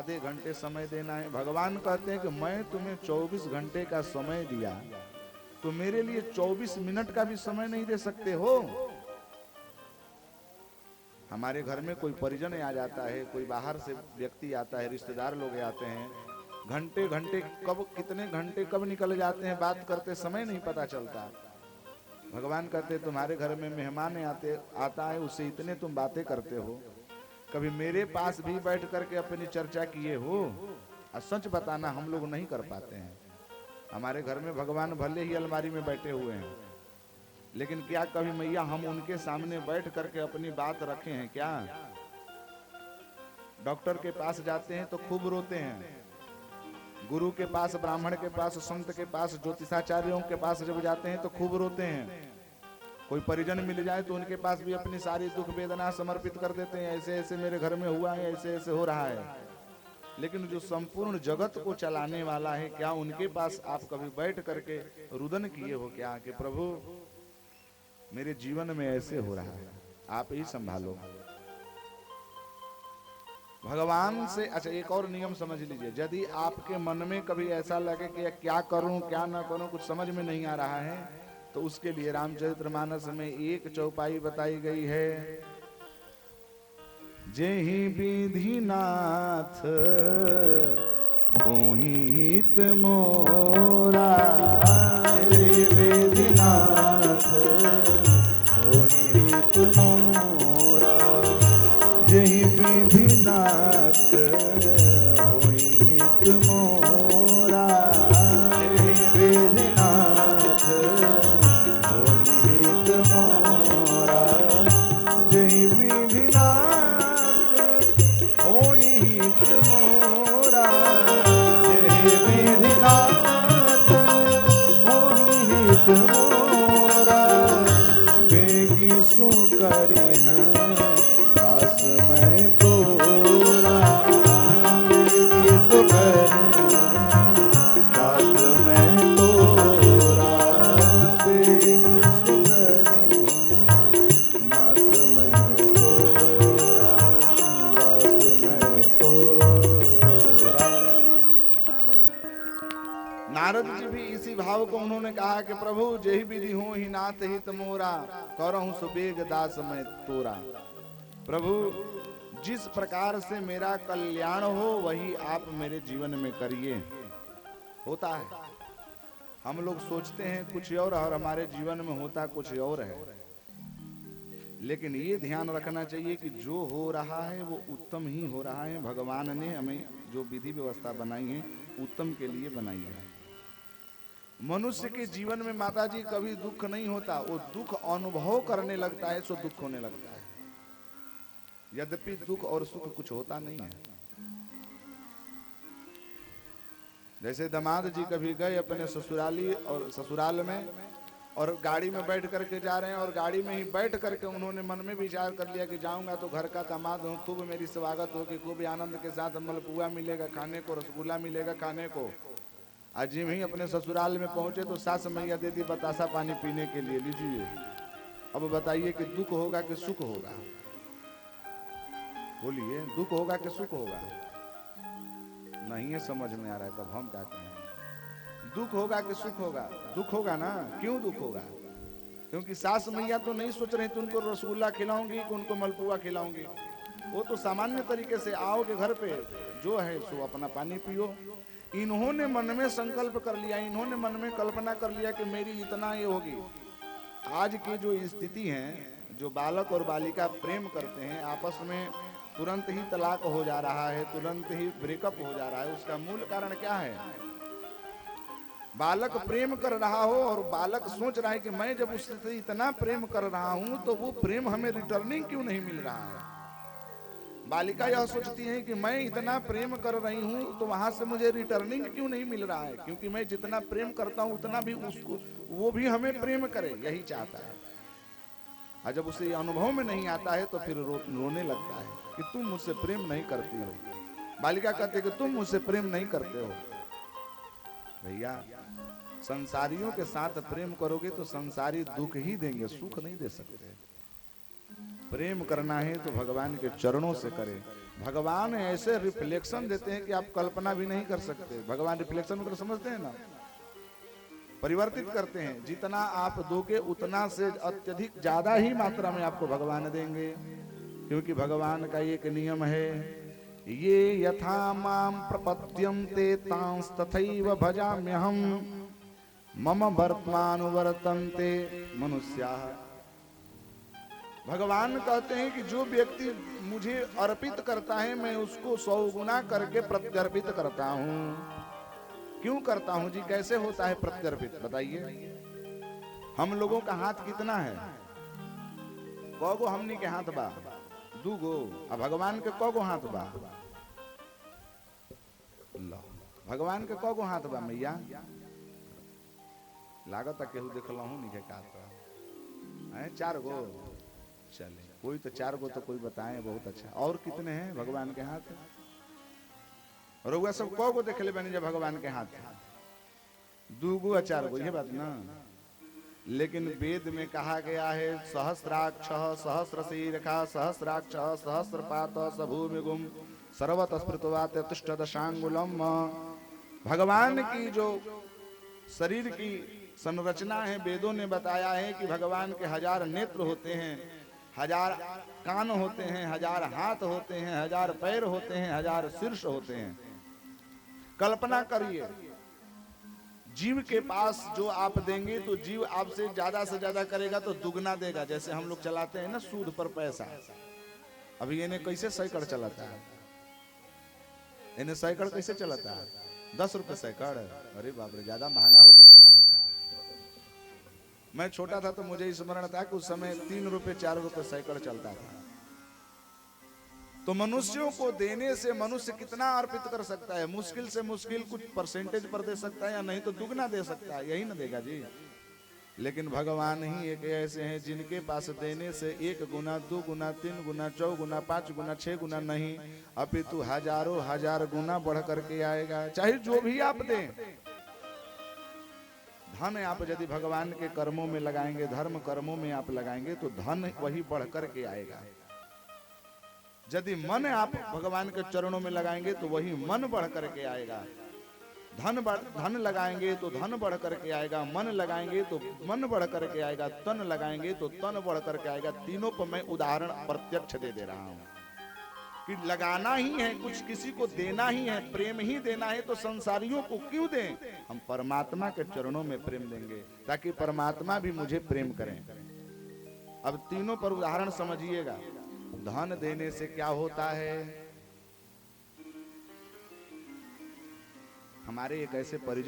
आधे घंटे समय देना है। भगवान कहते हैं कि मैं तुम्हें 24 घंटे का समय दिया, तो मेरे लिए 24 मिनट का भी समय नहीं दे सकते हो। हमारे घर में कोई परिजन आ जाता है, कोई बाहर से व्यक्ति आता है, रिश्तेदार लोग आते हैं, घंटे घंटे कब कितने घंटे कब निकल जाते हैं, बात करते समय नहीं पता चलता। भगवान कहते तुम्हारे घर में मेहमान आता है, उससे इतने तुम बातें करते हो, कभी मेरे पास भी बैठ करके अपनी चर्चा किए हो? और सच बताना हम लोग नहीं कर पाते हैं। हमारे घर में भगवान भले ही अलमारी में बैठे हुए हैं, लेकिन क्या कभी मैया हम उनके सामने बैठ करके अपनी बात रखे हैं क्या? डॉक्टर के पास जाते हैं तो खूब रोते हैं, गुरु के पास, ब्राह्मण के पास, संत के पास, ज्योतिषाचार्यों के पास जब जाते हैं तो खूब रोते हैं। कोई परिजन मिल जाए तो उनके पास भी अपनी सारी दुख वेदना समर्पित कर देते हैं, ऐसे ऐसे मेरे घर में हुआ है, ऐसे ऐसे हो रहा है। लेकिन जो संपूर्ण जगत को चलाने वाला है, क्या उनके पास आप कभी बैठ करके रुदन किए हो क्या कि प्रभु मेरे जीवन में ऐसे हो रहा है, आप ही संभालो। भगवान से अच्छा एक और नियम समझ लीजिए, यदि आपके मन में कभी ऐसा लगे कि क्या करूं क्या ना करूं, कुछ समझ में नहीं आ रहा है, तो उसके लिए रामचरितमानस में एक चौपाई बताई गई है, जेहि विधि नाथ ओहि हित मोरा, जेहि विधि नाथ ओहि हित मोरा, जेहि विधि नाथ ओहि हित मोरा, जेहि विधि नाथ ओहि हित मोरा, जेहि विधि नाथ ओहि हित मोरा, जेहि विधि नाथ ओहि हित मोरा, बेगी सो करी दास मैं तोरा, बेगी सो करी दास मैं तोरा, बेगी सो करी नाथ मैं तोरा, दास मैं तोरा। नारद जी भी इसी भाव को उन्होंने कहा कि प्रभु जेहि विधि हो ही नाथ हित मोरा, करहु सुबेग दास मैं तोरा। प्रभु जिस प्रकार से मेरा कल्याण हो वही आप मेरे जीवन में करिए। होता है हम लोग सोचते हैं कुछ और हमारे जीवन में होता कुछ और है, लेकिन ये ध्यान रखना चाहिए कि जो हो रहा है वो उत्तम ही हो रहा है। भगवान ने हमें जो विधि व्यवस्था बनाई है उत्तम के लिए बनाई है। मनुष्य के जीवन में माता जी कभी दुख नहीं होता, वो दुख अनुभव करने लगता है सो दुख होने लगता है, यद्यपि दुख और सुख कुछ होता नहीं है। जैसे दामाद जी कभी गए अपने ससुराली और ससुराल में, और गाड़ी में बैठ करके जा रहे हैं, और गाड़ी में ही बैठ करके उन्होंने मन में विचार कर लिया कि जाऊंगा तो घर का दामाद हूँ, खूब मेरी स्वागत होगी, खूब आनंद के साथ मलपुआ मिलेगा खाने को, रसगुल्ला मिलेगा खाने को। आज ही अपने ससुराल में पहुंचे तो सास मैया दे दी बतासा पानी पीने के लिए, लीजिए। अब बताइए कि दुख होगा कि सुख होगा? बोलिए, दुख होगा कि सुख होगा? नहीं है समझ में आ रहा है, तब हम क्या कहें? दुख होगा कि सुख होगा? दुख होगा ना। क्यों दुख होगा? क्योंकि सास मैया तो नहीं सोच रही थी उनको रसगुल्ला खिलाऊंगी कि उनको मलपुआ खिलाऊंगी। वो तो सामान्य तरीके से आओगे घर पे, जो है सो अपना पानी पियो। इन्होंने मन में संकल्प कर लिया, इन्होंने मन में कल्पना कर लिया कि मेरी इतना ये होगी। आज की जो स्थिति है, जो बालक और बालिका प्रेम करते हैं आपस में, तुरंत ही तलाक हो जा रहा है, तुरंत ही ब्रेकअप हो जा रहा है। उसका मूल कारण क्या है? बालक प्रेम कर रहा हो और बालक सोच रहा है कि मैं जब उससे इतना प्रेम कर रहा हूं तो वो प्रेम हमें रिटर्निंग क्यों नहीं मिल रहा है। बालिका यह सोचती है कि मैं इतना प्रेम कर रही हूं तो वहां से मुझे रिटर्निंग क्यों नहीं मिल रहा है, क्योंकि मैं जितना प्रेम करता हूं उतना भी उसको, वो भी हमें प्रेम करे, यही चाहता है। और जब उसे अनुभव में नहीं आता है तो फिर रोने लगता है कि तुम मुझसे प्रेम नहीं करती हो। बालिका कहती है कि तुम मुझसे प्रेम नहीं करते हो। भैया, संसारियों के साथ प्रेम करोगे तो संसारी दुख ही देंगे, सुख नहीं दे सकते। प्रेम करना है तो भगवान के चरणों से करें, भगवान ऐसे रिफ्लेक्शन देते हैं कि आप कल्पना भी नहीं कर सकते। भगवान रिफ्लेक्शन मतलब समझते हैं ना, परिवर्तित करते हैं। जितना आप दोगे उतना से अत्यधिक ज्यादा ही मात्रा में आपको भगवान देंगे, क्योंकि भगवान का एक नियम है, ये यथा माम प्रपद्यन्ते तांस तथैव भजाम्यहम् मम वर्तमानुवर्तन्ते मनुष्याः। भगवान कहते हैं कि जो व्यक्ति मुझे अर्पित करता है मैं उसको 100 गुना करके प्रत्यर्पित करता हूं। क्यों करता हूं जी? कैसे होता है प्रत्यर्पित बताइए। हम लोगों का हाथ कितना है? कौगो हमनी के हाथ बा? 2 गो। अब भगवान के कौगो हाथ बा? लो, भगवान के कौगो हाथ बा मैया? लागत केहू देखला हूं नहीं का है 4 गो। चले, कोई तो 4 गो तो कोई बताए, बहुत अच्छा। और कितने हैं भगवान के हाथ? रउआ सब कौगो देख ले बनी जब भगवान के हाथ? 2 गो 4 गो, ये बात ना। लेकिन वेद में कहा गया है सहस्राक्ष सहस्रशीर्षा सहस्राक्ष सहस्रपात सभूमिगुम सर्वतः स्मृत्वा तिष्ठदशांगुलम। भगवान की जो शरीर की संरचना है, वेदों ने बताया है कि भगवान के 1000 नेत्र होते हैं, 1000 कान होते हैं, 1000 हाथ होते हैं, 1000 पैर होते हैं, 1000 शीर्ष होते हैं। कल्पना करिए, जीव के पास जो आप देंगे तो जीव आपसे ज्यादा से ज्यादा करेगा तो दुगना देगा। जैसे हम लोग चलाते हैं ना सूद पर पैसा, अभी इन्हें कैसे सैकड़ चलाता है? इन्हें सैकड़ कैसे चलाता है? 10 रुपए सैकड़। अरे बाप रे, ज्यादा महंगा हो गया लागत। मैं छोटा था तो मुझे स्मरण था कि उस समय 3 रुपए 4 रुपए सैकड़ चलता था। तो मनुष्यों को देने से मनुष्य कितना अर्पित कर सकता है? मुश्किल से मुश्किल कुछ परसेंटेज पर दे सकता है, या नहीं तो दुगना दे सकता है, यही ना देगा जी। लेकिन भगवान ही एक ऐसे हैं जिनके पास देने से 1 गुना 2 गुना 3 गुना 4 गुना 5 गुना 6 गुना नहीं, अपितु हजारों हजार गुना बढ़ करके आएगा। चाहे जो भी आप दें, धन आप यदि भगवान के कर्मों में लगाएंगे, धर्म कर्मों में आप लगाएंगे तो धन वही बढ़ करके आएगा। यदि मन आप भगवान के चरणों में लगाएंगे तो वही मन बढ़ करके आएगा। धन लगाएंगे तो धन बढ़ करके आएगा, मन लगाएंगे तो मन बढ़ करके आएगा, तन लगाएंगे तो तन बढ़ करके आएगा। तीनों पर मैं उदाहरण प्रत्यक्ष दे रहा हूं कि लगाना ही है, कुछ किसी को देना ही है, प्रेम ही देना है, तो संसारियों को क्यों दें? हम परमात्मा के चरणों में प्रेम देंगे ताकि परमात्मा भी मुझे प्रेम करें। अब तीनों पर उदाहरण समझिएगा। धन देने से क्या होता है? हमारे एक ऐसे परिजन